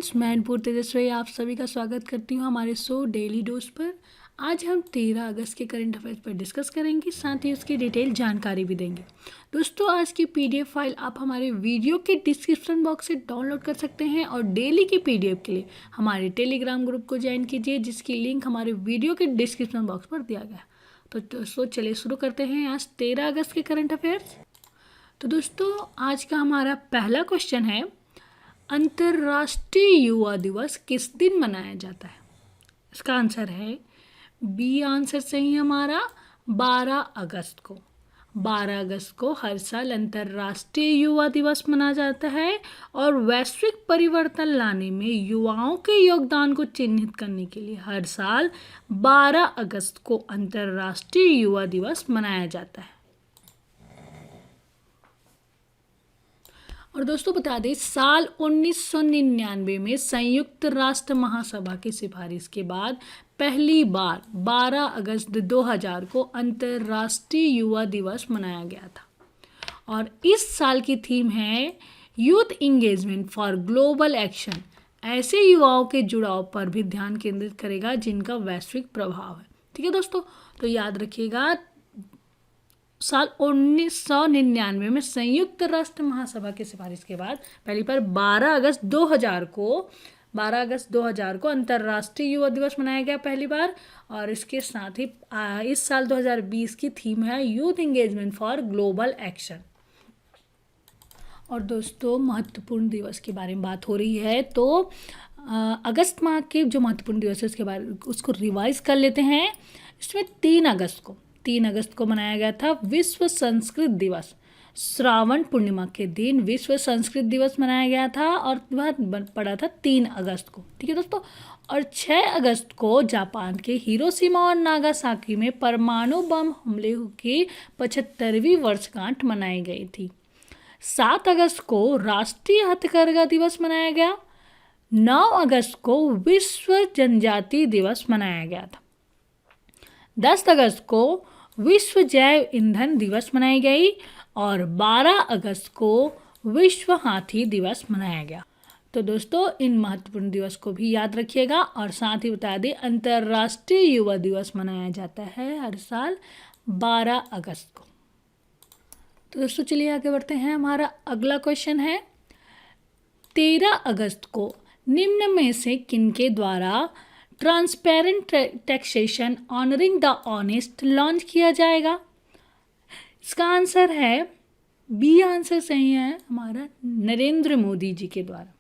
Friends, मैं अनपूर तेजस्वी आप सभी का स्वागत करती हूँ हमारे शो डेली डोज पर। आज हम 13 अगस्त के करंट अफेयर्स पर डिस्कस करेंगे, साथ ही उसकी डिटेल जानकारी भी देंगे। दोस्तों, आज की पीडीएफ फाइल आप हमारे वीडियो के डिस्क्रिप्शन बॉक्स से डाउनलोड कर सकते हैं और डेली की पीडीएफ के लिए हमारे टेलीग्राम ग्रुप को ज्वाइन कीजिए, जिसकी लिंक हमारे वीडियो के डिस्क्रिप्शन बॉक्स पर दिया गया। तो दोस्तों चलिए शुरू करते हैं आज 13 अगस्त के करंट अफेयर्स। तो दोस्तों, आज का हमारा पहला क्वेश्चन है, अंतर्राष्ट्रीय युवा दिवस किस दिन मनाया जाता है? इसका आंसर है बी आंसर सही हमारा 12 अगस्त को। 12 अगस्त को हर साल अंतर्राष्ट्रीय युवा दिवस मनाया जाता है और वैश्विक परिवर्तन लाने में युवाओं के योगदान को चिन्हित करने के लिए हर साल 12 अगस्त को अंतर्राष्ट्रीय युवा दिवस मनाया जाता है। और दोस्तों बता दें, साल 1999 में संयुक्त राष्ट्र महासभा की सिफारिश के बाद पहली बार 12 अगस्त 2000 को अंतर्राष्ट्रीय युवा दिवस मनाया गया था और इस साल की थीम है youth engagement for global action. ऐसे युवाओं के जुड़ाव पर भी ध्यान केंद्रित करेगा जिनका वैश्विक प्रभाव है। ठीक है दोस्तों, तो याद रखिएगा, साल 1999 में संयुक्त राष्ट्र महासभा की सिफारिश के बाद पहली बार 12 अगस्त 2000 को अंतर्राष्ट्रीय युवा दिवस मनाया गया पहली बार। और इसके साथ ही इस साल 2020 की थीम है youth engagement for global action. और दोस्तों, महत्वपूर्ण दिवस के बारे में बात हो रही है, तो अगस्त माह के जो महत्वपूर्ण दिवस है उसके बारे उसको रिवाइज कर लेते हैं। इसमें 3 अगस्त को मनाया गया था विश्व संस्कृत दिवस। श्रावण पूर्णिमा के दिन विश्व संस्कृत दिवस मनाया गया था और वह पड़ा था 3 अगस्त को। ठीक है दोस्तों, और 6 अगस्त को जापान के हिरोशिमा और नागासाकी में परमाणु बम हमले की 75वीं वर्षगांठ मनाई गई थी। 7 अगस्त को राष्ट्रीय हथकरघा दिवस मनाया गया। 9 अगस्त को विश्व जनजाति दिवस मनाया गया था। 10 अगस्त को विश्व जैव ईंधन दिवस मनाई गई और 12 अगस्त को विश्व हाथी दिवस मनाया गया। तो दोस्तों, इन महत्वपूर्ण दिवस को भी याद रखिएगा और साथ ही बता दें, अंतर्राष्ट्रीय युवा दिवस मनाया जाता है हर साल 12 अगस्त को। तो दोस्तों चलिए आगे बढ़ते हैं। हमारा अगला क्वेश्चन है, 13 अगस्त को निम्न में से किनके द्वारा transparent taxation honouring the honest launch किया जाएगा? इसका आंसर है बी आंसर सही है हमारा नरेंद्र मोदी जी के द्वारा।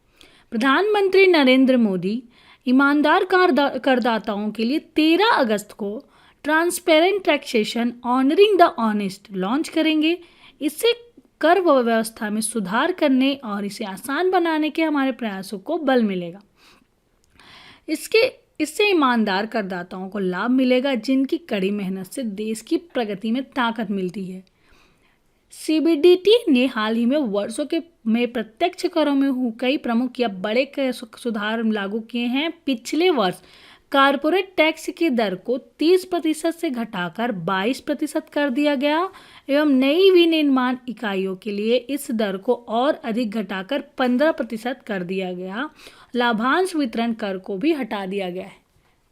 प्रधानमंत्री नरेंद्र मोदी ईमानदार करदाताओं के लिए 13 अगस्त को transparent taxation honouring the honest launch करेंगे। इससे कर व्यवस्था में सुधार करने और इसे आसान बनाने के हमारे प्रयासों को बल मिलेगा। इससे ईमानदार करदाताओं को लाभ मिलेगा, जिनकी कड़ी मेहनत से देश की प्रगति में ताकत मिलती है। सीबीडीटी ने हाल ही में वर्षों में प्रत्यक्ष करों में कई प्रमुख या बड़े सुधार लागू किए हैं। पिछले वर्ष कारपोरेट टैक्स की दर को 30% से घटाकर 22% कर दिया गया एवं नई विनिर्माण इकाइयों के लिए इस दर को और अधिक घटाकर 15% कर दिया गया। लाभांश वितरण कर को भी हटा दिया गया है।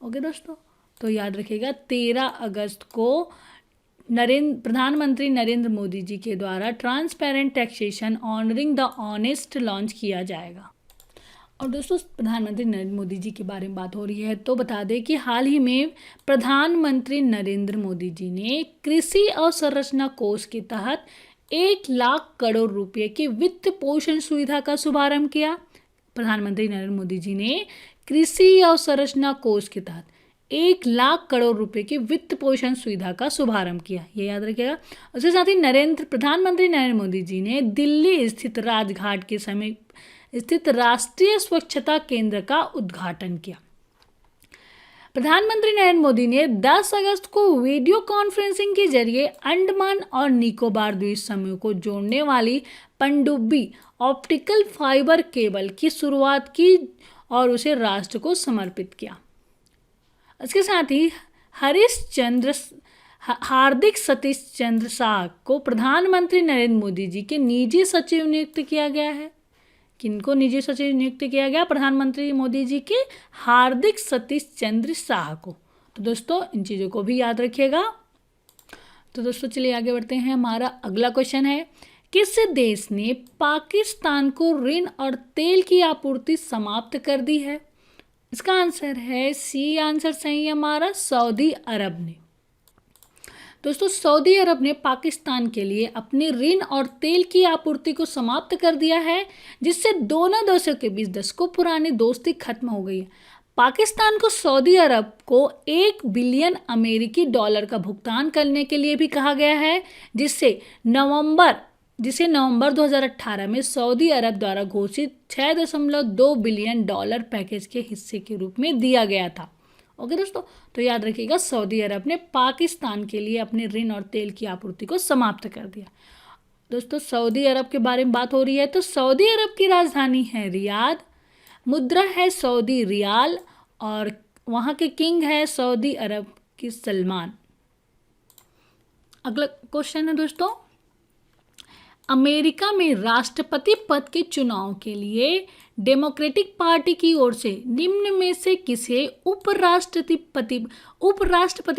ओके दोस्तों, तो याद रखिएगा, 13 अगस्त को प्रधानमंत्री नरेंद्र मोदी जी के द्वारा transparent taxation honouring the honest launch किया जाएगा। और दोस्तों, प्रधानमंत्री नरेंद्र मोदी जी के बारे में बात हो रही है, तो बता दें कि हाल ही में प्रधानमंत्री नरेंद्र मोदी जी ने कृषि अवसंरचना कोष के तहत 1 लाख करोड़ रुपए की वित्त पोषण सुविधा का शुभारंभ किया। प्रधानमंत्री नरेंद्र मोदी जी ने कृषि अवसंरचना कोष के तहत 1 लाख करोड़ रुपए की वित्त पोषण सुविधा का शुभारंभ किया, ये याद रखिएगा। उसके साथ ही प्रधानमंत्री नरेंद्र मोदी जी ने दिल्ली स्थित राजघाट के समीप स्थित राष्ट्रीय स्वच्छता केंद्र का उद्घाटन किया। प्रधानमंत्री नरेंद्र मोदी ने 10 अगस्त को वीडियो कॉन्फ्रेंसिंग के जरिए अंडमान और निकोबार द्वीप समूह को जोड़ने वाली पनडुब्बी ऑप्टिकल फाइबर केबल की शुरुआत की और उसे राष्ट्र को समर्पित किया। इसके साथ ही हार्दिक सतीश चंद्र शाह को प्रधानमंत्री नरेंद्र मोदी जी के निजी सचिव नियुक्त किया गया है। किनको निजी सचिव नियुक्त किया गया? प्रधानमंत्री मोदी जी के हार्दिक सतीश चंद्र शाह को। तो दोस्तों इन चीज़ों को भी याद रखिएगा। तो दोस्तों चलिए आगे बढ़ते हैं। हमारा अगला क्वेश्चन है, किस देश ने पाकिस्तान को ऋण और तेल की आपूर्ति समाप्त कर दी है? इसका आंसर है सी आंसर सही है हमारा, सऊदी अरब ने। दोस्तों सऊदी अरब ने पाकिस्तान के लिए अपने ऋण और तेल की आपूर्ति को समाप्त कर दिया है, जिससे दोनों देशों के बीच दशकों पुरानी दोस्ती खत्म हो गई है। पाकिस्तान को सऊदी अरब को $1 बिलियन अमेरिकी डॉलर का भुगतान करने के लिए भी कहा गया है, जिसे नवंबर 2018 में सऊदी अरब द्वारा घोषित $6.2 बिलियन पैकेज के हिस्से के रूप में दिया गया था। ओके दोस्तों, तो याद रखिएगा सऊदी अरब ने पाकिस्तान के लिए अपने ऋण और तेल की आपूर्ति को समाप्त कर दिया। दोस्तों सऊदी अरब के बारे में बात हो रही है, तो सऊदी अरब की राजधानी है रियाद, मुद्रा है सऊदी रियाल और वहाँ के किंग है सऊदी अरब की सलमान। अगला क्वेश्चन है दोस्तों, अमेरिका में राष्ट्रपति पद के चुनाव के लिए डेमोक्रेटिक पार्टी की ओर से निम्न में से किसे उपराष्ट्रपति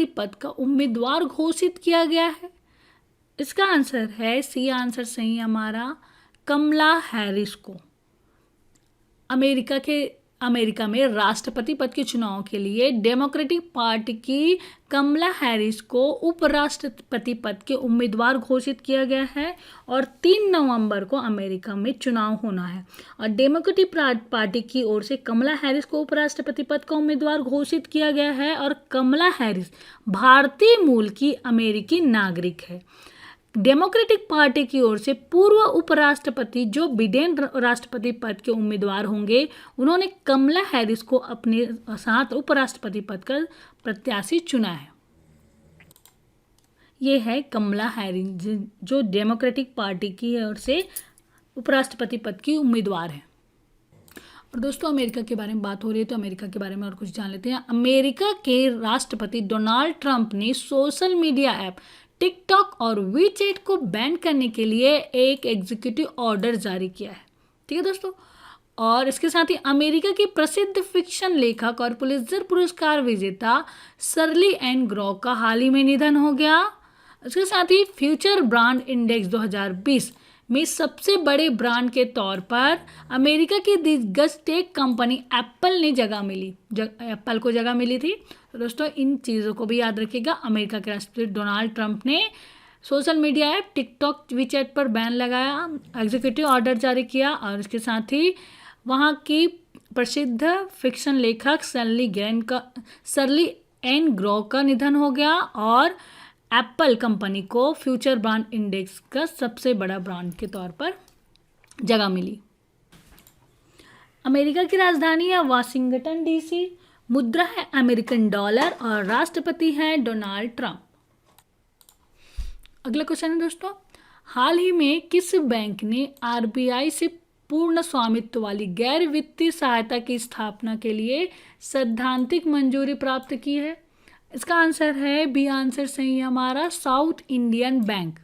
पद का उम्मीदवार घोषित किया गया है? इसका आंसर है सी आंसर सही है हमारा, कमला हैरिस को। अमेरिका में राष्ट्रपति पद के चुनाव के लिए डेमोक्रेटिक पार्टी की कमला हैरिस को उपराष्ट्रपति पद के उम्मीदवार घोषित किया गया है और 3 नवंबर को अमेरिका में चुनाव होना है। और डेमोक्रेटिक पार्टी की ओर से कमला हैरिस को उपराष्ट्रपति पद का उम्मीदवार घोषित किया गया है और कमला हैरिस भारतीय मूल की अमेरिकी नागरिक है। डेमोक्रेटिक पार्टी की ओर से पूर्व उपराष्ट्रपति जो बिडेन राष्ट्रपति पद के उम्मीदवार होंगे, उन्होंने कमला हैरिस को अपने साथ उपराष्ट्रपति पद का प्रत्याशी चुना है। ये है कमला हैरिस जो डेमोक्रेटिक पार्टी की ओर से उपराष्ट्रपति पद की उम्मीदवार है। और दोस्तों अमेरिका के बारे में बात हो रही है, तो अमेरिका के बारे में और कुछ जान लेते हैं। अमेरिका के राष्ट्रपति डोनाल्ड ट्रंप ने सोशल मीडिया ऐप टिकटॉक और वीचैट को बैन करने के लिए एक एग्जीक्यूटिव ऑर्डर जारी किया है। ठीक है दोस्तों, और इसके साथ ही अमेरिका की प्रसिद्ध फिक्शन लेखक और पुलित्जर पुरस्कार विजेता शर्ली एन ग्रो का हाल ही में निधन हो गया। इसके साथ ही फ्यूचर ब्रांड इंडेक्स 2020 में सबसे बड़े ब्रांड के तौर पर अमेरिका की दिग्गज टेक कंपनी एप्पल को जगह मिली थी। तो दोस्तों इन चीज़ों को भी याद रखिएगा। अमेरिका के राष्ट्रपति डोनाल्ड ट्रंप ने social media app TikTok WeChat पर बैन लगाया, एग्जीक्यूटिव ऑर्डर जारी किया और इसके साथ ही वहाँ की प्रसिद्ध फिक्शन लेखक शर्ली एन ग्रो का निधन हो गया और एप्पल कंपनी को फ्यूचर ब्रांड इंडेक्स का सबसे बड़ा ब्रांड के तौर पर जगह मिली। अमेरिका की राजधानी है वाशिंगटन डीसी, मुद्रा है अमेरिकन डॉलर और राष्ट्रपति हैं डोनाल्ड ट्रंप। अगला क्वेश्चन है दोस्तों, हाल ही में किस बैंक ने आरबीआई से पूर्ण स्वामित्व वाली गैर वित्तीय सहायता की स्थापना के लिए सैद्धांतिक मंजूरी प्राप्त की है? इसका आंसर है बी आंसर सही है हमारा, south Indian bank.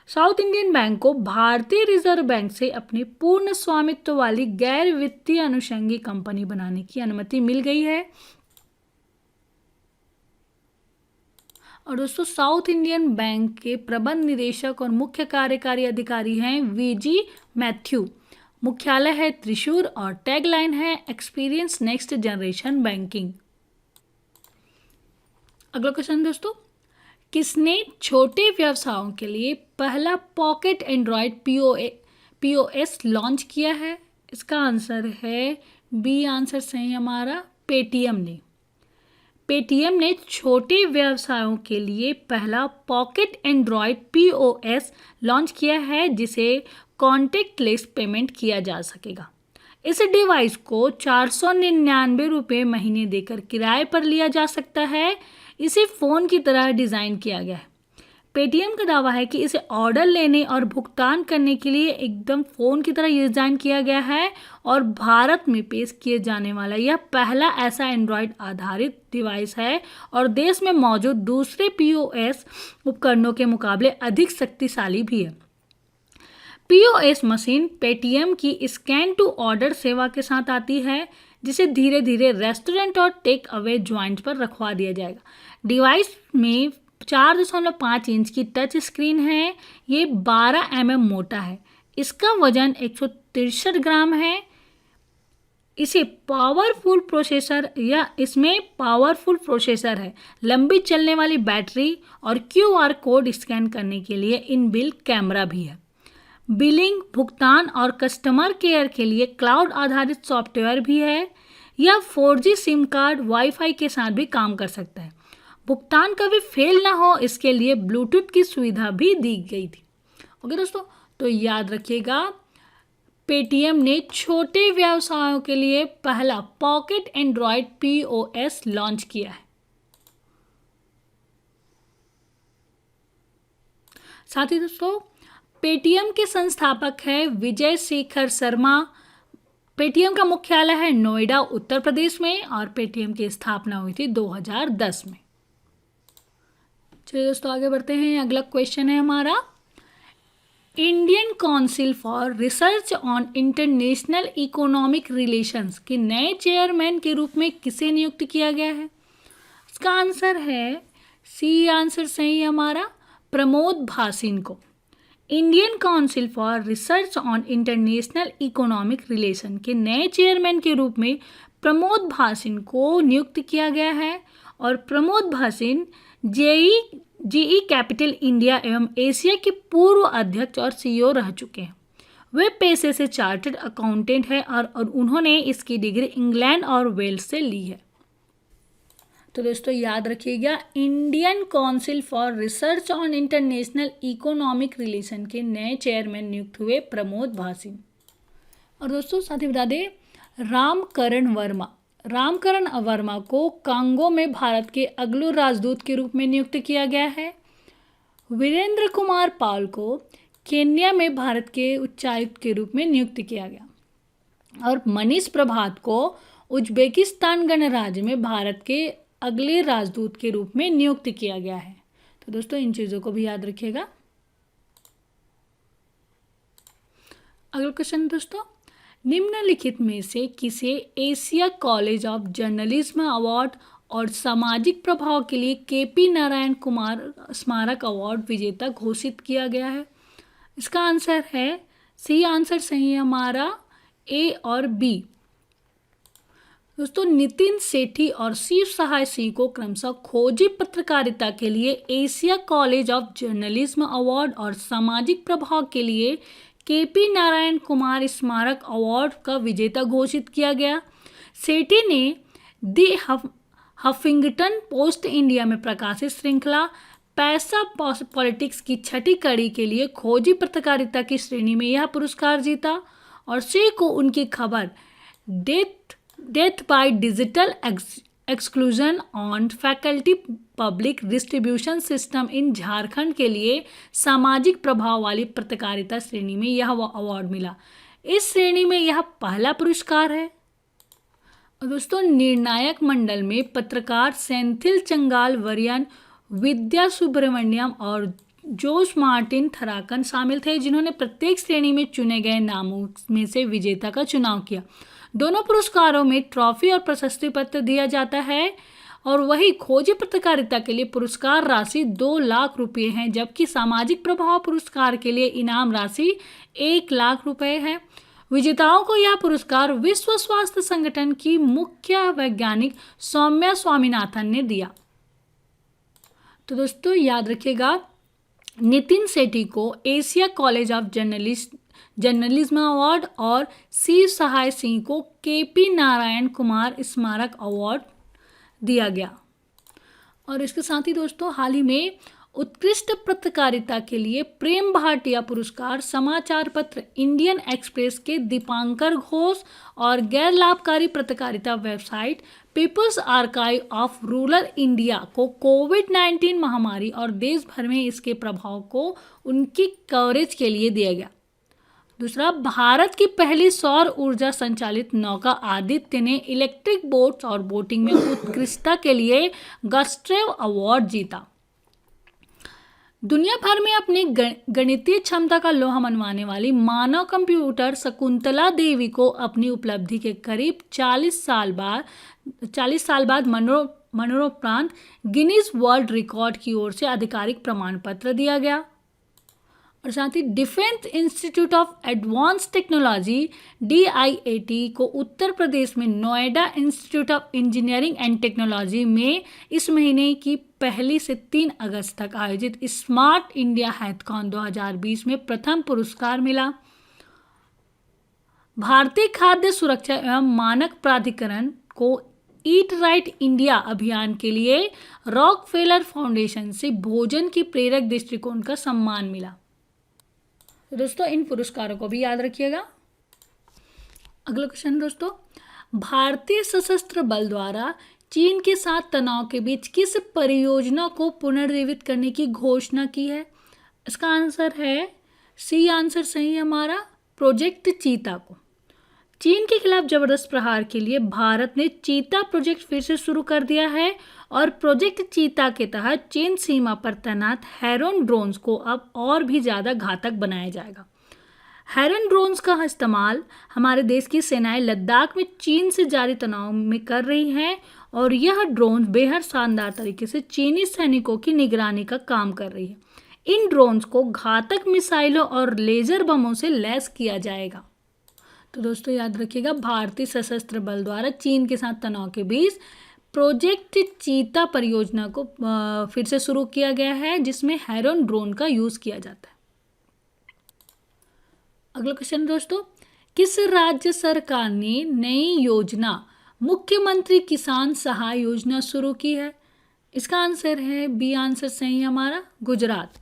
South Indian bank को भारतीय रिजर्व बैंक से अपनी पूर्ण स्वामित्व वाली गैर वित्तीय अनुषंगी कंपनी बनाने की अनुमति मिल गई है। और दोस्तों साउथ इंडियन बैंक के प्रबंध निदेशक और मुख्य कार्यकारी अधिकारी हैं वीजी मैथ्यू। मुख्यालय है त्रिशूर और टैगलाइन है एक्सपीरियंस नेक्स्ट जनरेशन बैंकिंग। अगला क्वेश्चन दोस्तों, किसने छोटे व्यवसायों के लिए पहला पॉकेट एंड्रॉयड पीओएस लॉन्च किया है? इसका आंसर है बी आंसर सही हमारा, पेटीएम ने। पेटीएम ने छोटे व्यवसायों के लिए पहला पॉकेट एंड्रॉयड पीओएस लॉन्च किया है जिसे कॉन्टेक्टलेस पेमेंट किया जा सकेगा। इस डिवाइस को 499 रुपये महीने देकर किराए पर लिया जा सकता है। इसे फ़ोन की तरह डिज़ाइन किया गया है। पेटीएम का दावा है कि इसे ऑर्डर लेने और भुगतान करने के लिए एकदम फ़ोन की तरह डिज़ाइन किया गया है और भारत में पेश किए जाने वाला यह पहला ऐसा एंड्रॉयड आधारित डिवाइस है और देश में मौजूद दूसरे पीओएस उपकरणों के मुकाबले अधिक शक्तिशाली भी है। POS मशीन पेटीएम की स्कैन टू ऑर्डर सेवा के साथ आती है, जिसे धीरे धीरे रेस्टोरेंट और टेक अवे ज्वाइंट पर रखवा दिया जाएगा। डिवाइस में 4.5 इंच की टच स्क्रीन है। ये 12 mm मोटा है। इसका वजन 163 ग्राम है। इसमें पावरफुल प्रोसेसर है, लंबी चलने वाली बैटरी और QR कोड स्कैन करने के लिए इनबिल्ट कैमरा भी है। बिलिंग, भुगतान और कस्टमर केयर के लिए क्लाउड आधारित सॉफ्टवेयर भी है। यह 4G सिम कार्ड वाईफाई के साथ भी काम कर सकता है। भुगतान कभी फेल ना हो, इसके लिए ब्लूटूथ की सुविधा भी दी गई थी। ओके दोस्तों, तो याद रखिएगा, पेटीएम ने छोटे व्यवसायों के लिए पहला पॉकेट एंड्रॉयड POS लॉन्च किया है। साथ ही दोस्तों, पेटीएम के संस्थापक है विजय शेखर शर्मा। पेटीएम का मुख्यालय है नोएडा, उत्तर प्रदेश में, और पेटीएम की स्थापना हुई थी 2010 में। चलिए दोस्तों, आगे बढ़ते हैं। अगला क्वेश्चन है हमारा, Indian council for research on international economic relations के नए चेयरमैन के रूप में किसे नियुक्त किया गया है? इसका आंसर है सी आंसर सही हमारा, प्रमोद भासिन को। Indian council for research on international economic relation के नए चेयरमैन के रूप में प्रमोद भासिन को नियुक्त किया गया है। और Pramod Bhasin GE capital India एवं एशिया के पूर्व अध्यक्ष और CEO रह चुके हैं। वे पेशे से चार्टर्ड अकाउंटेंट है और उन्होंने इसकी डिग्री इंग्लैंड और वेल्स से ली है। तो दोस्तों याद रखिएगा, Indian council for research on international economic relation के नए चेयरमैन नियुक्त हुए प्रमोद भासिन। और दोस्तों साथ ही बता दें, रामकरण वर्मा को कांगो में भारत के अगले राजदूत के रूप में नियुक्त किया गया है। वीरेंद्र कुमार पाल को केन्या में भारत के उच्चायुक्त के रूप में नियुक्त किया गया। और मनीष प्रभात को उज्बेकिस्तान गणराज्य में भारत के अगले राजदूत के रूप में नियुक्त किया गया है। तो दोस्तों इन चीज़ों को भी याद रखिएगा। अगला क्वेश्चन दोस्तों, निम्नलिखित में से किसे Asia college of journalism award और सामाजिक प्रभाव के लिए KP नारायण कुमार स्मारक अवार्ड विजेता घोषित किया गया है? इसका आंसर है सी आंसर सही है हमारा, A और B। दोस्तों नितिन सेठी और शिव सहाय सिंह को क्रमशः खोजी पत्रकारिता के लिए Asia college of journalism award और सामाजिक प्रभाव के लिए KP नारायण कुमार स्मारक अवार्ड का विजेता घोषित किया गया। सेठी ने दी हफिंगटन पोस्ट इंडिया में प्रकाशित श्रृंखला पैसा पॉलिटिक्स की छठी कड़ी के लिए खोजी पत्रकारिता की श्रेणी में यह पुरस्कार जीता। और सिंह को उनकी खबर death by digital exclusion on faculty public distribution system in Jharkhand के लिए सामाजिक प्रभाव वाली पत्रकारिता श्रेणी में यह अवार्ड मिला। इस श्रेणी में यह पहला पुरस्कार है। दोस्तों निर्णायक मंडल में पत्रकार सेंथिल चंगाल वरियन, विद्या सुब्रमण्यम और जोश मार्टिन थराकन शामिल थे, जिन्होंने प्रत्येक श्रेणी में चुने गए नामों में से विजेता का चुनाव किया। दोनों पुरस्कारों में ट्रॉफी और प्रशस्ति पत्र दिया जाता है। और वही खोजी पत्रकारिता के लिए पुरस्कार राशि 2 लाख रुपये है, जबकि सामाजिक प्रभाव पुरस्कार के लिए इनाम राशि 1 लाख रुपये है। विजेताओं को यह पुरस्कार विश्व स्वास्थ्य संगठन की मुख्य वैज्ञानिक सौम्या स्वामीनाथन ने दिया। तो दोस्तों याद रखिएगा, नितिन सेठी को Asia college of journalism award और शिव सहाय सिंह को KP नारायण कुमार स्मारक अवार्ड दिया गया। और इसके साथ ही दोस्तों हाल ही में उत्कृष्ट पत्रकारिता के लिए प्रेम भाटिया पुरस्कार समाचार पत्र इंडियन एक्सप्रेस के दीपांकर घोष और गैर लाभकारी पत्रकारिता website People's Archive of Rural India को कोविड-19 महामारी और देश भर में इसके प्रभाव को उनकी कवरेज के लिए दिया गया। दूसरा, भारत की पहली सौर ऊर्जा संचालित नौका आदित्य ने इलेक्ट्रिक बोट्स और बोटिंग में उत्कृष्टता के लिए गस्ट्रेव अवार्ड जीता। दुनिया भर में अपनी गणितीय क्षमता का लोहा मनवाने वाली मानव कंप्यूटर शकुंतला देवी को अपनी उपलब्धि के करीब 40 साल बाद मरणोपरांत गिनीज वर्ल्ड रिकॉर्ड की ओर से आधिकारिक प्रमाण पत्र दिया गया। और साथ ही defence institute of advance technology DIAT को उत्तर प्रदेश में Noida institute of engineering and technology में इस महीने की 1 से 3 अगस्त तक आयोजित स्मार्ट इंडिया हैकाथॉन 2020 में प्रथम पुरस्कार मिला। भारतीय खाद्य सुरक्षा एवं मानक प्राधिकरण को ईट राइट इंडिया अभियान के लिए रॉकफेलर फाउंडेशन से भोजन की प्रेरक दृष्टिकोण का सम्मान मिला। दोस्तों इन पुरस्कारों को भी याद रखिएगा। अगला क्वेश्चन दोस्तों, भारतीय सशस्त्र बल द्वारा चीन के साथ तनाव के बीच किस परियोजना को पुनर्जीवित करने की घोषणा की है? इसका आंसर है सी आंसर सही है हमारा, प्रोजेक्ट चीता को। चीन के खिलाफ जबरदस्त प्रहार के लिए भारत ने चीता प्रोजेक्ट फिर से शुरू कर दिया है और प्रोजेक्ट चीता के तहत चीन सीमा पर तैनात हेरॉन ड्रोन्स को अब और भी ज़्यादा घातक बनाया जाएगा। हेरॉन ड्रोन्स का इस्तेमाल हमारे देश की सेनाएं लद्दाख में चीन से जारी तनाव में कर रही हैं और यह ड्रोन बेहद शानदार तरीके से चीनी सैनिकों की निगरानी का काम कर रही है। इन ड्रोन्स को घातक मिसाइलों और लेजर बमों से लैस किया जाएगा। तो दोस्तों याद रखिएगा, भारतीय सशस्त्र बल द्वारा चीन के साथ तनाव के बीच प्रोजेक्ट चीता परियोजना को फिर से शुरू किया गया है, जिसमें हेरॉन ड्रोन का यूज़ किया जाता है। अगला क्वेश्चन दोस्तों, किस राज्य सरकार ने नई योजना मुख्यमंत्री किसान सहाय योजना शुरू की है? इसका आंसर है बी आंसर सही है हमारा, गुजरात।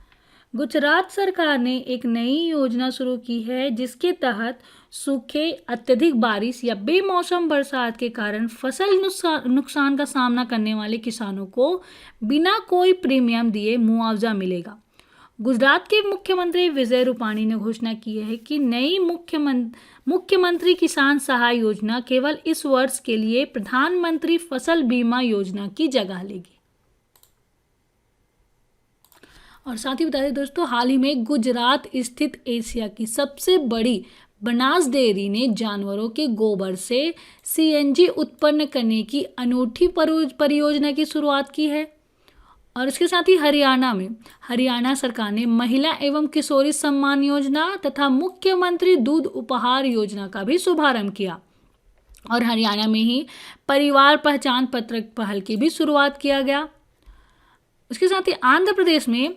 गुजरात सरकार ने एक नई योजना शुरू की है जिसके तहत सूखे, अत्यधिक बारिश या बेमौसम बरसात के कारण फसल नुकसान का सामना करने वाले किसानों को बिना कोई प्रीमियम दिए मुआवजा मिलेगा। गुजरात के मुख्यमंत्री विजय रूपाणी ने घोषणा की है कि नई मुख्यमंत्री किसान सहाय योजना केवल इस वर्ष के लिए प्रधानमंत्री फसल बीमा योजना की जगह लेगी। और साथ ही बता दें दोस्तों, हाल ही में गुजरात स्थित एशिया की सबसे बड़ी बनास डेयरी ने जानवरों के गोबर से CNG उत्पन्न करने की अनूठी परियोजना की शुरुआत की है। और इसके साथ ही हरियाणा सरकार ने महिला एवं किशोरी सम्मान योजना तथा मुख्यमंत्री दूध उपहार योजना का भी शुभारंभ किया। और हरियाणा में ही परिवार पहचान पत्र पहल की भी शुरुआत किया गया। उसके साथ ही आंध्र प्रदेश में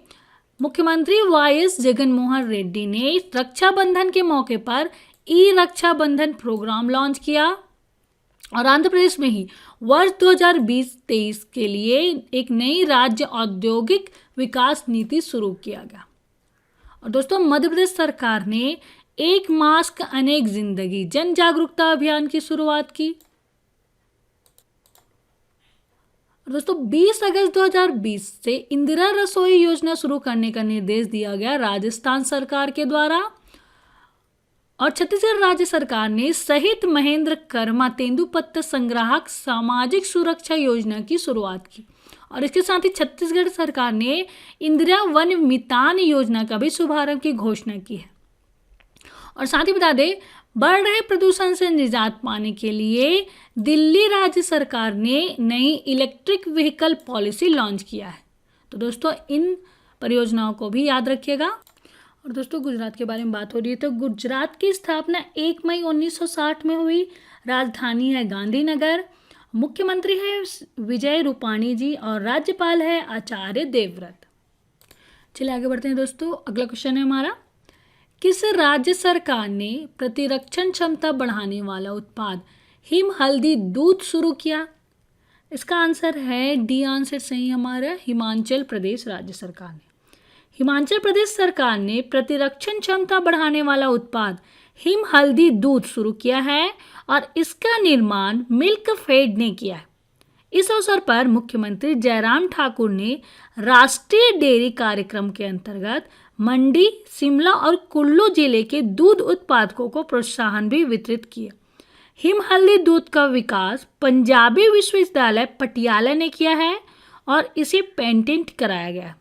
मुख्यमंत्री YS जगनमोहन रेड्डी ने रक्षाबंधन के मौके पर रक्षाबंधन प्रोग्राम लॉन्च किया। और आंध्र प्रदेश में ही वर्ष 2020-23 के लिए एक नई राज्य औद्योगिक विकास नीति शुरू किया गया। और दोस्तों मध्य प्रदेश सरकार ने एक मास्क अनेक जिंदगी जन जागरूकता अभियान की शुरुआत की। दोस्तों 20 अगस्त 2020 से इंदिरा रसोई योजना शुरू करने का निर्देश दिया गया राजस्थान सरकार के द्वारा। और छत्तीसगढ़ राज्य सरकार ने शहीद महेंद्र कर्मा तेंदुपत्ता संग्राहक सामाजिक सुरक्षा योजना की शुरुआत की। और इसके साथ ही छत्तीसगढ़ सरकार ने इंदिरा वन मितान योजना का भी शुभारंभ की घोषणा की है। और साथ ही बता दें, बढ़ रहे प्रदूषण से निजात पाने के लिए दिल्ली राज्य सरकार ने नई इलेक्ट्रिक व्हीकल पॉलिसी लॉन्च किया है। तो दोस्तों इन परियोजनाओं को भी याद रखिएगा। और दोस्तों गुजरात के बारे में बात हो रही है तो गुजरात की स्थापना 1 मई 1960 में हुई। राजधानी है गांधीनगर, मुख्यमंत्री है विजय रूपाणी जी और राज्यपाल है आचार्य देवव्रत। चलिए आगे बढ़ते हैं दोस्तों। अगला क्वेश्चन है हमारा, किस राज्य सरकार ने प्रतिरक्षण क्षमता बढ़ाने वाला उत्पाद हिम हल्दी दूध शुरू किया? इसका आंसर है डी आंसर सही हमारा, हिमाचल प्रदेश राज्य सरकार ने। हिमाचल प्रदेश सरकार ने प्रतिरक्षण क्षमता बढ़ाने वाला उत्पाद हिम हल्दी दूध शुरू किया है और इसका निर्माण मिल्क फेड ने किया है। इस अवसर पर मुख्यमंत्री जयराम ठाकुर ने राष्ट्रीय डेयरी कार्यक्रम के अंतर्गत मंडी, शिमला और कुल्लू जिले के दूध उत्पादकों को प्रोत्साहन भी वितरित किया। हिम हल्दी दूध का विकास पंजाबी विश्वविद्यालय पटियाला ने किया है और इसे पेटेंट कराया गया।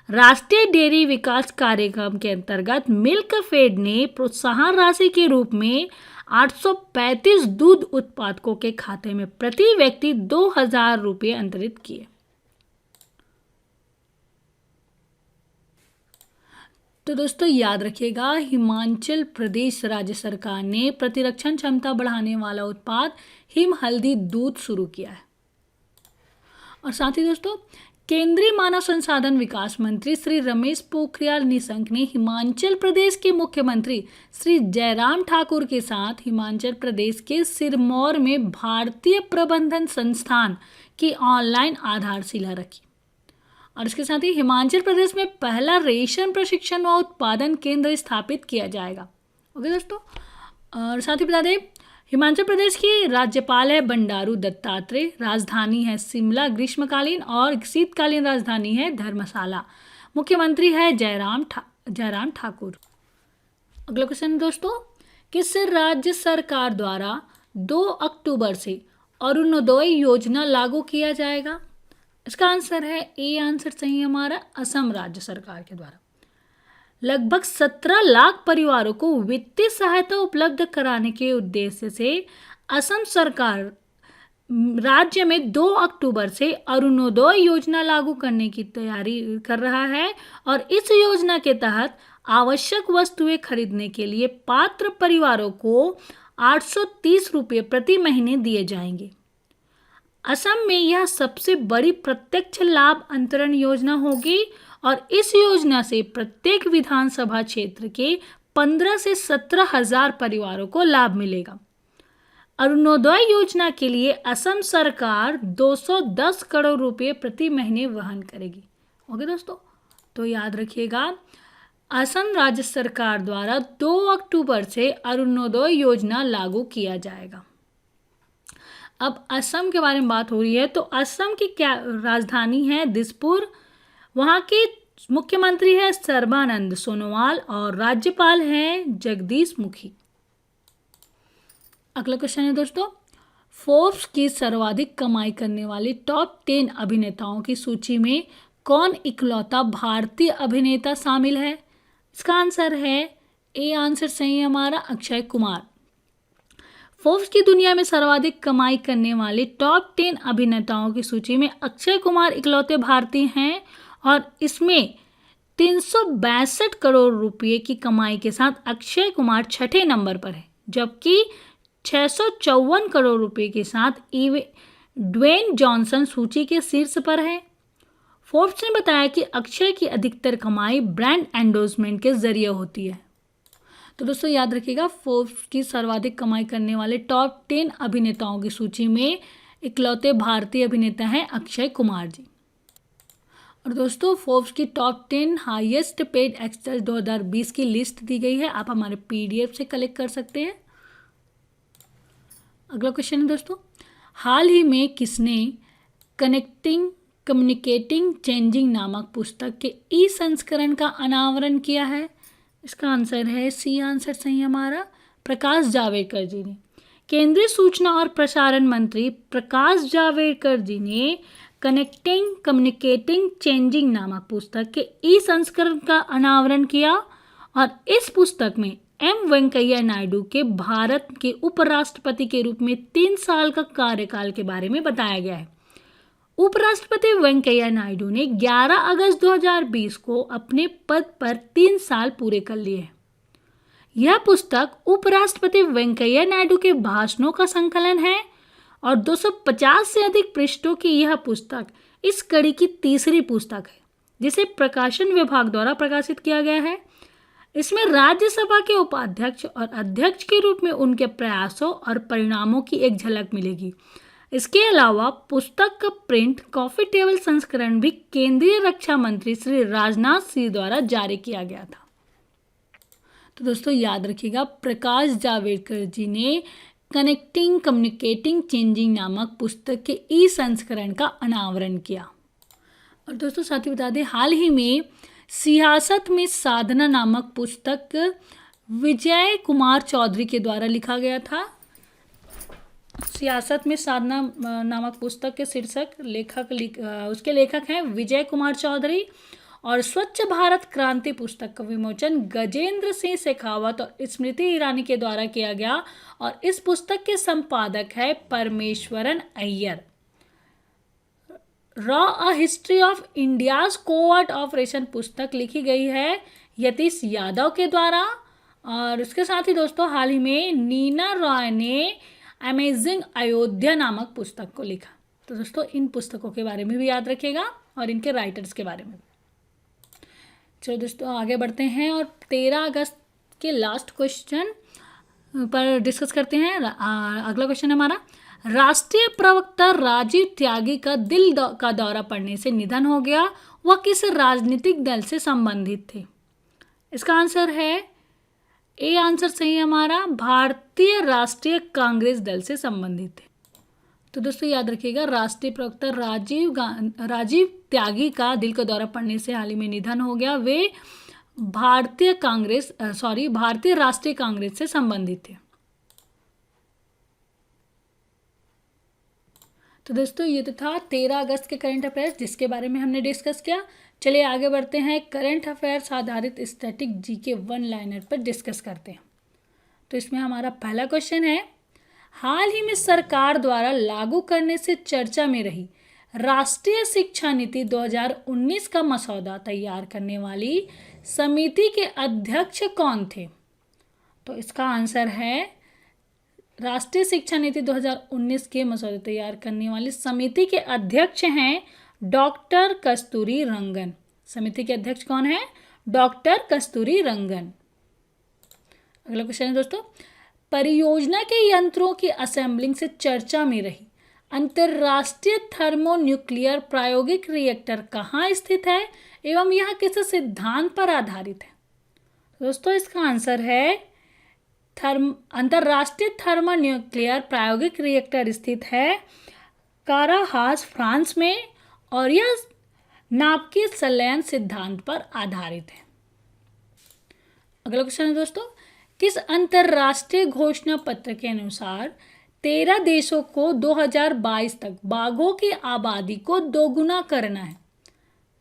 राष्ट्रीय डेयरी विकास कार्यक्रम के अंतर्गत मिल्कफेड ने प्रोत्साहन राशि के रूप में 835 दूध उत्पादकों के खाते में प्रति व्यक्ति 2,000 रुपये अंतरित किए। तो दोस्तों याद रखिएगा, हिमाचल प्रदेश राज्य सरकार ने प्रतिरक्षण क्षमता बढ़ाने वाला उत्पाद हिम हल्दी दूध शुरू किया है। और साथ ही दोस्तों, केंद्रीय मानव संसाधन विकास मंत्री श्री रमेश पोखरियाल निशंक ने हिमाचल प्रदेश के मुख्यमंत्री श्री जयराम ठाकुर के साथ हिमाचल प्रदेश के सिरमौर में भारतीय प्रबंधन संस्थान की ऑनलाइन आधारशिला रखी। और इसके साथ ही हिमाचल प्रदेश में पहला रेशम प्रशिक्षण व उत्पादन केंद्र स्थापित किया जाएगा। ओके दोस्तों, और साथ ही बता दें, हिमाचल प्रदेश की राज्यपाल है बंडारू दत्तात्रेय, राजधानी है शिमला ग्रीष्मकालीन और शीतकालीन राजधानी है धर्मशाला, मुख्यमंत्री है जयराम ठाकुर। अगला क्वेश्चन दोस्तों, किस राज्य सरकार द्वारा 2 अक्टूबर से अरुणोदय योजना लागू किया जाएगा? इसका आंसर है ए आंसर सही है हमारा, असम राज्य सरकार के द्वारा। लगभग 17 लाख परिवारों को वित्तीय सहायता उपलब्ध कराने के उद्देश्य से असम सरकार राज्य में 2 अक्टूबर से अरुणोदय योजना लागू करने की तैयारी कर रहा है। और इस योजना के तहत आवश्यक वस्तुएं खरीदने के लिए पात्र परिवारों को 830 रुपये प्रति महीने दिए जाएंगे। असम में यह सबसे बड़ी प्रत्यक्ष लाभ अंतरण योजना होगी और इस योजना से प्रत्येक विधानसभा क्षेत्र के 15 से 17 हजार परिवारों को लाभ मिलेगा। अरुणोदय योजना के लिए असम सरकार 210 करोड़ रुपए प्रति महीने वहन करेगी। ओके दोस्तों, तो याद रखिएगा, असम राज्य सरकार द्वारा 2 अक्टूबर से अरुणोदय योजना लागू किया जाएगा। अब असम के बारे में बात हो रही है, तो असम की क्या राजधानी है दिसपुर, वहाँ के मुख्यमंत्री है सर्बानंद सोनोवाल और राज्यपाल हैं जगदीश मुखी। अगला क्वेश्चन है दोस्तों, फोर्ब्स की सर्वाधिक कमाई करने वाली टॉप 10 अभिनेताओं की सूची में कौन इकलौता भारतीय अभिनेता शामिल है? इसका आंसर है ए आंसर सही है हमारा, अक्षय कुमार। फोर्ब्स की दुनिया में सर्वाधिक कमाई करने वाले टॉप 10 अभिनेताओं की सूची में अक्षय कुमार इकलौते भारतीय हैं और इसमें 362 करोड़ रुपए की कमाई के साथ अक्षय कुमार 6ठे नंबर पर है, जबकि 654 करोड़ रुपए के साथ ड्वेन जॉनसन सूची के शीर्ष पर है। फोर्ब्स ने बताया कि अक्षय की अधिकतर कमाई ब्रांड एंडोर्समेंट के जरिए होती है। तो दोस्तों याद रखिएगा, फोर्ब्स की सर्वाधिक कमाई करने वाले टॉप 10 अभिनेताओं की सूची में इकलौते भारतीय अभिनेता हैं अक्षय कुमार जी। और दोस्तों, फोर्ब्स की टॉप 10 हाईएस्ट पेड एक्टर्स 2020 की लिस्ट दी गई है, आप हमारे PDF से कलेक्ट कर सकते हैं। अगला क्वेश्चन है दोस्तों, हाल ही में किसने कनेक्टिंग कम्युनिकेटिंग चेंजिंग नामक पुस्तक के संस्करण का अनावरण किया है? इसका आंसर है सी आंसर सही हमारा, प्रकाश जावड़ेकर जी ने। केंद्रीय सूचना और प्रसारण मंत्री प्रकाश जावड़ेकर जी ने कनेक्टिंग कम्युनिकेटिंग चेंजिंग नामक पुस्तक के संस्करण का अनावरण किया और इस पुस्तक में एम वेंकैया नायडू के भारत के उपराष्ट्रपति के रूप में 3 साल का कार्यकाल के बारे में बताया गया है। उपराष्ट्रपति वेंकैया नायडू ने 11 अगस्त 2020 को अपने पद पर 3 साल पूरे कर लिए हैं। यह पुस्तक उपराष्ट्रपति वेंकैया नायडू के भाषणों का संकलन है और 250 से अधिक पृष्ठों की यह पुस्तक इस कड़ी की तीसरी पुस्तक है, जिसे प्रकाशन विभाग द्वारा प्रकाशित किया गया है। इसमें राज्यसभा के उपाध्यक्ष और अध्यक्ष के रूप में उनके प्रयासों और परिणामों की एक झलक मिलेगी। इसके अलावा पुस्तक का प्रिंट कॉफी टेबल संस्करण भी केंद्रीय रक्षा मंत्री श्री राजनाथ सिंह द्वारा जारी किया गया था। तो दोस्तों याद रखिएगा, प्रकाश जावड़ेकर जी ने कनेक्टिंग कम्युनिकेटिंग चेंजिंग नामक पुस्तक के संस्करण का अनावरण किया। और दोस्तों साथ ही बता दें, हाल ही में सियासत में साधना नामक पुस्तक विजय कुमार चौधरी के द्वारा लिखा गया था। सियासत में साधना नामक पुस्तक के शीर्षक उसके लेखक हैं विजय कुमार चौधरी और स्वच्छ भारत क्रांति पुस्तक का विमोचन गजेंद्र सिंह शेखावत और स्मृति ईरानी के द्वारा किया गया और इस पुस्तक के संपादक है Parameswaran Iyer. Raw a history of India's covert operation पुस्तक लिखी गई है यतीश यादव के द्वारा। और इसके साथ ही दोस्तों हाल ही में नीना रॉय ने अमेजिंग अयोध्या नामक पुस्तक को लिखा। तो दोस्तों इन पुस्तकों के बारे में भी याद रखिएगा और इनके राइटर्स के बारे में। चलो दोस्तों आगे बढ़ते हैं और 13 अगस्त के लास्ट क्वेश्चन पर डिस्कस करते हैं। अगला क्वेश्चन हमारा, राष्ट्रीय प्रवक्ता राजीव त्यागी का दिल का दौरा पड़ने से निधन हो गया, वह किस राजनीतिक दल से संबंधित थे? इसका आंसर है ए आंसर सही है हमारा, भारतीय राष्ट्रीय कांग्रेस दल से संबंधित थे। तो दोस्तों याद रखिएगा राष्ट्रीय प्रवक्ता राजीव त्यागी का दिल का दौरा पड़ने से हाल ही में निधन हो गया। वे भारतीय राष्ट्रीय कांग्रेस से संबंधित थे। तो दोस्तों ये तो था 13 अगस्त के करंट अफेयर्स जिसके बारे में हमने डिस्कस किया। चलिए आगे बढ़ते हैं, करंट अफेयर्स आधारित स्टैटिक जीके वन लाइनर पर डिस्कस करते हैं। तो इसमें हमारा पहला क्वेश्चन है, हाल ही में सरकार द्वारा लागू करने से चर्चा में रही राष्ट्रीय शिक्षा नीति 2019 का मसौदा तैयार करने वाली समिति के अध्यक्ष कौन थे? तो इसका आंसर है राष्ट्रीय शिक्षा नीति 2019 के मसौदे तैयार करने वाली समिति के अध्यक्ष हैं डॉक्टर कस्तूरी रंगन। समिति के अध्यक्ष कौन है? डॉक्टर कस्तूरी रंगन। अगला क्वेश्चन है दोस्तों, परियोजना के यंत्रों की असेंबलिंग से चर्चा में रही अंतरराष्ट्रीय थर्मोन्यूक्लियर प्रायोगिक रिएक्टर कहाँ स्थित है एवं यह किस सिद्धांत पर आधारित है? दोस्तों इसका आंसर है अंतरराष्ट्रीय थर्मोन्यूक्लियर प्रायोगिक रिएक्टर स्थित है काराहास फ्रांस में और यह नाभिकीय संलयन सिद्धांत पर आधारित है। अगला क्वेश्चन है दोस्तों, किस अंतरराष्ट्रीय घोषणा पत्र के अनुसार 13 देशों को 2022 तक बाघों की आबादी को दोगुना करना है?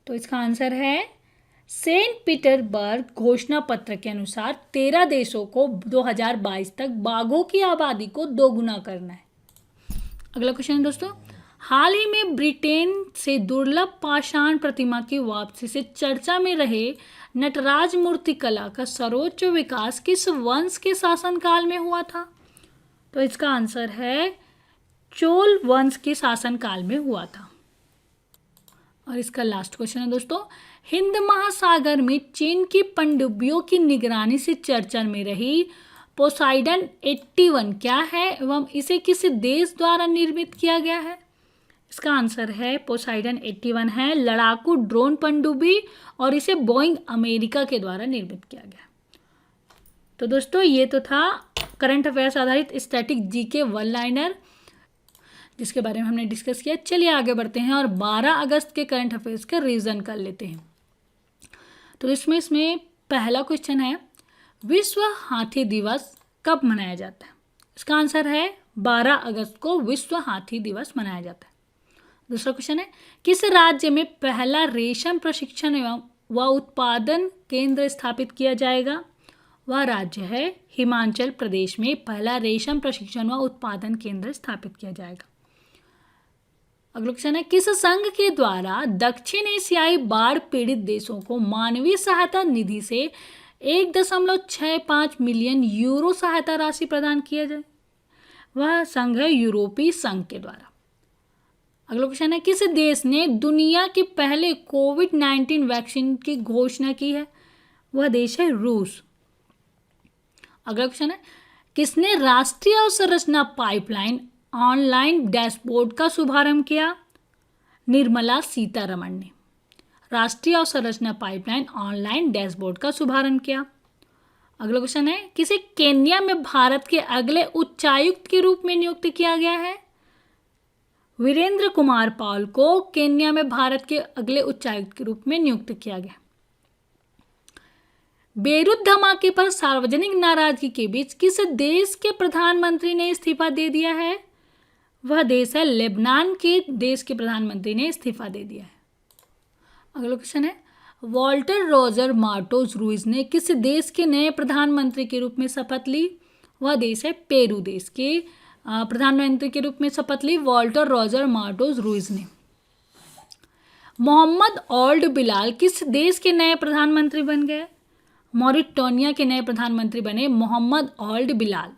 तो इसका आंसर है सेंट पीटर्सबर्ग घोषणा पत्र के अनुसार 13 देशों को 2022 तक बाघों की आबादी को दोगुना करना है। अगला क्वेश्चन है दोस्तों, हाल ही में ब्रिटेन से दुर्लभ पाषाण प्रतिमा की वापसी से चर्चा में रहे नटराज मूर्ति कला का सर्वोच्च विकास किस वंश के शासनकाल में हुआ था? तो इसका आंसर है चोल वंश के शासनकाल में हुआ था। और इसका लास्ट क्वेश्चन है दोस्तों, हिंद महासागर में चीन की पनडुब्बियों की निगरानी से चर्चा में रही पोसाइडन 81 क्या है एवं इसे किस देश द्वारा निर्मित किया गया है? इसका आंसर है पोसाइडन 81 है लड़ाकू ड्रोन पनडुब्बी और इसे बोइंग अमेरिका के द्वारा निर्मित किया गया। तो दोस्तों ये तो था करंट अफेयर्स आधारित स्टैटिक जीके वन लाइनर जिसके बारे में हमने डिस्कस किया। चलिए आगे बढ़ते हैं और 12 अगस्त के करंट अफेयर्स का रिवीजन कर लेते हैं। तो इसमें पहला क्वेश्चन है, विश्व हाथी दिवस कब मनाया जाता है? इसका आंसर है 12 अगस्त को विश्व हाथी दिवस मनाया जाता है। दूसरा क्वेश्चन है, किस राज्य में पहला रेशम प्रशिक्षण एवं व उत्पादन केंद्र स्थापित किया जाएगा? वह राज्य है हिमाचल प्रदेश में पहला रेशम प्रशिक्षण व उत्पादन केंद्र स्थापित किया जाएगा। अगला क्वेश्चन है, किस संघ के द्वारा दक्षिण एशियाई बाढ़ पीड़ित देशों को मानवीय सहायता निधि से 1.65 मिलियन यूरो सहायता राशि प्रदान किया जाए? वह संघ है यूरोपीय संघ के द्वारा। अगला क्वेश्चन है, किस देश ने दुनिया के पहले कोविड-19 वैक्सीन की घोषणा की है? वह देश है रूस। अगला क्वेश्चन है, किसने राष्ट्रीय अवसंरचना पाइपलाइन ऑनलाइन डैशबोर्ड का शुभारंभ किया? निर्मला सीतारमण ने राष्ट्रीय अवसंरचना पाइपलाइन ऑनलाइन डैशबोर्ड का शुभारंभ किया। अगला क्वेश्चन है, किसे केन्या में भारत के अगले उच्चायुक्त के रूप में नियुक्त किया गया है? वीरेंद्र कुमार पॉल को केन्या में भारत के अगले उच्चायुक्त के रूप में नियुक्त किया गया। बेरूत धमाके पर सार्वजनिक नाराजगी के बीच किस देश के प्रधानमंत्री ने इस्तीफा दे दिया है? वह देश है लेबनान के देश के प्रधानमंत्री ने इस्तीफा दे दिया है। अगला क्वेश्चन है, वॉल्टर रोजर मार्टोज रूइज ने किस देश के नए प्रधानमंत्री के रूप में शपथ ली? वह देश है पेरू देश के प्रधानमंत्री के रूप में शपथ ली वॉल्टर रोजर मार्टोज रूइज ने। मोहम्मद ओल्ड बिलाल किस देश के नए प्रधानमंत्री बन गए? मॉरिटानिया के नए प्रधानमंत्री बने मोहम्मद ओल्ड बिलाल।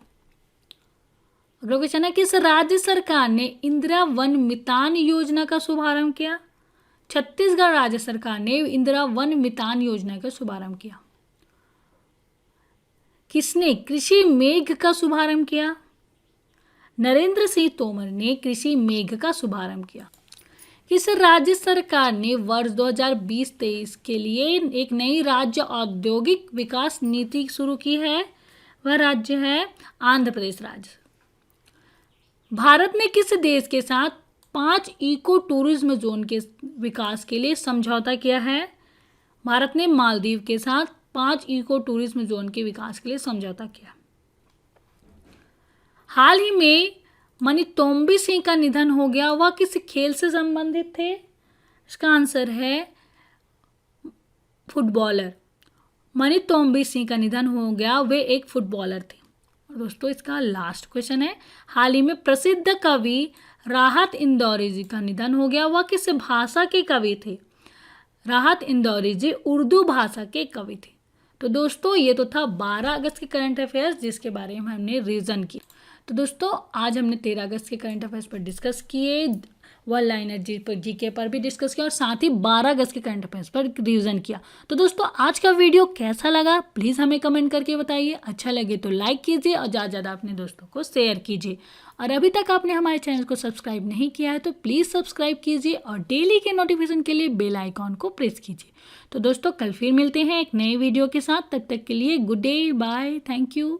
अगला क्वेश्चन है, किस राज्य सरकार ने इंदिरा वन मितान योजना का शुभारंभ किया? छत्तीसगढ़ राज्य सरकार ने इंदिरा वन मितान योजना का शुभारंभ किया। किसने कृषि मेघ का शुभारंभ किया? नरेंद्र सिंह तोमर ने कृषि मेघ का शुभारंभ किया। किस राज्य सरकार ने वर्ष 2020-23 के लिए एक नई राज्य औद्योगिक विकास नीति शुरू की है? वह राज्य है आंध्र प्रदेश राज्य। भारत ने किस देश के साथ 5 इको टूरिज्म जोन के विकास के लिए समझौता किया है? भारत ने मालदीव के साथ 5 इको टूरिज्म जोन के विकास के लिए समझौता किया। हाल ही में मनीतोम्बी सिंह का निधन हो गया, वह किस खेल से संबंधित थे? इसका आंसर है फुटबॉलर। मनीतोम्बी सिंह का निधन हो गया, वे एक फुटबॉलर थे। और दोस्तों इसका लास्ट क्वेश्चन है, हाल ही में प्रसिद्ध कवि राहत इंदौरी जी का निधन हो गया, वह किस भाषा के कवि थे? राहत इंदौरी जी उर्दू भाषा के कवि थे। तो दोस्तों ये तो था 12 अगस्त के करंट अफेयर्स जिसके बारे में हमने रिवीजन किया। तो दोस्तों आज हमने 13 अगस्त के करंट अफेयर्स पर डिस्कस किए, वन लाइनर जीके पर भी डिस्कस किया और साथ ही 12 अगस्त के करंट अफेयर्स पर रिवीजन किया। तो दोस्तों आज का वीडियो कैसा लगा प्लीज़ हमें कमेंट करके बताइए। अच्छा लगे तो लाइक कीजिए और ज़्यादा ज़्यादा अपने दोस्तों को शेयर कीजिए। और अभी तक आपने हमारे चैनल को सब्सक्राइब नहीं किया है तो प्लीज़ सब्सक्राइब कीजिए और डेली के नोटिफिकेशन के लिए बेल आइकॉन को प्रेस कीजिए। तो दोस्तों कल फिर मिलते हैं एक नए वीडियो के साथ, तब तक के लिए good day, bye, thank you.